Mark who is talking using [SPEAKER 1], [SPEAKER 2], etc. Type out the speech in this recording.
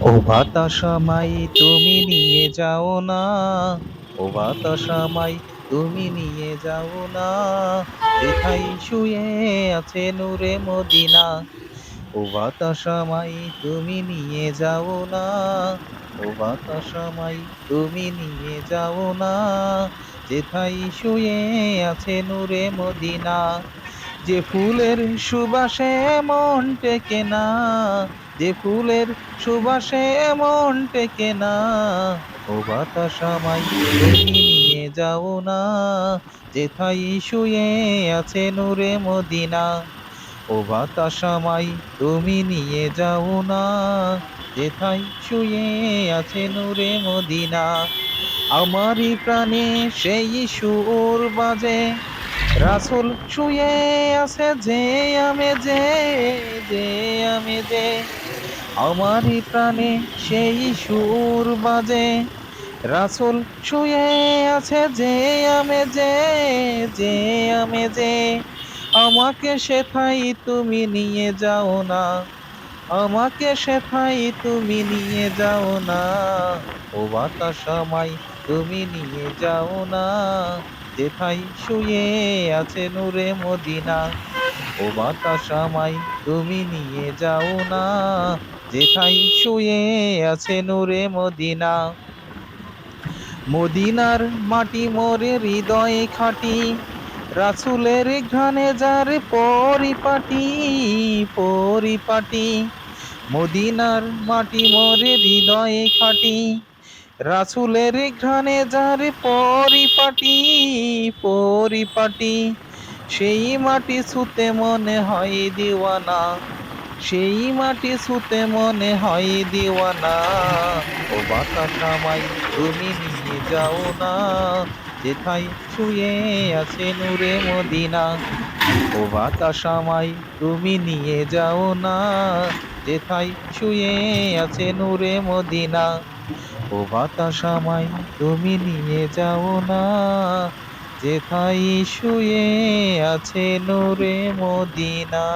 [SPEAKER 1] ও বাতাস আমায় তুমি নিয়ে যাও না, ও বাতাস আমায় তুমি নিয়ে যাও না, যেথায় শুয়ে আছে নূরে মদিনা। ও বাতাস আমায় তুমি নিয়ে যাও না, ও বাতাস আমায় তুমি নিয়ে যাও না, যেথায় শুয়ে আছে নূরে মদিনা। যে ফুলের সুবাসে মন টেকে না, যে ফুলের সুবাসে মন টেকে না, ও বাতাস আমায় তুমি নিয়ে যাও না, যেথায় শুয়ে আছে নূরে মদিনা। ও বাতাস আমায় তুমি নিয়ে যাও না, যেথায় শুয়ে আছে নূরে মদিনা। আমারই প্রাণে সেই সুর বাজে, রাসূল শুয়ে আছে যে আমি যে, যে আমি যে। আমারই প্রাণে সেই সুর বাজে, রাসূল শুয়ে আছে যে আমি যে, যে আমি যে। আমাকে সেথায় তুমি নিয়ে যাও না, আমাকে সেথায় তুমি নিয়ে যাও না, ও বাতাস আমায় তুমি নিয়ে যাও না, যেথায় শুয়ে আছে নূরে মদিনা। ও বাতাস আমায় তুমি নিয়ে যাও না, যেথায় শুয়ে আছে নূরে মদিনা। মদিনার মাটি মোরে হৃদয় খাঁটি, রাসূলের ঘ্রাণে যার পরিপাটি, পরিপাটি। মদিনার মাটি মোরে হৃদয়ে খাঁটি, রাসূলের ঘ্রাণে যার পরিপাটি, পরিপাটি। সেই মাটি ছুঁতে মনে হয় দিওয়ানা, সেই মাটি ছুঁতে মনে হয় দিওয়ানা। ও বাতাস আমায় তুমি নিয়ে যাও না, যেথায় শুয়ে আছে নূরে মদিনা। ও বাতাস আমায় তুমি নিয়ে যাও না, যেথায় শুয়ে আছে নূরে মদিনা। ও বাতাস আমায় তুমি নিয়ে যাও না, যেথায় শুয়ে আছে নূরে মদিনা।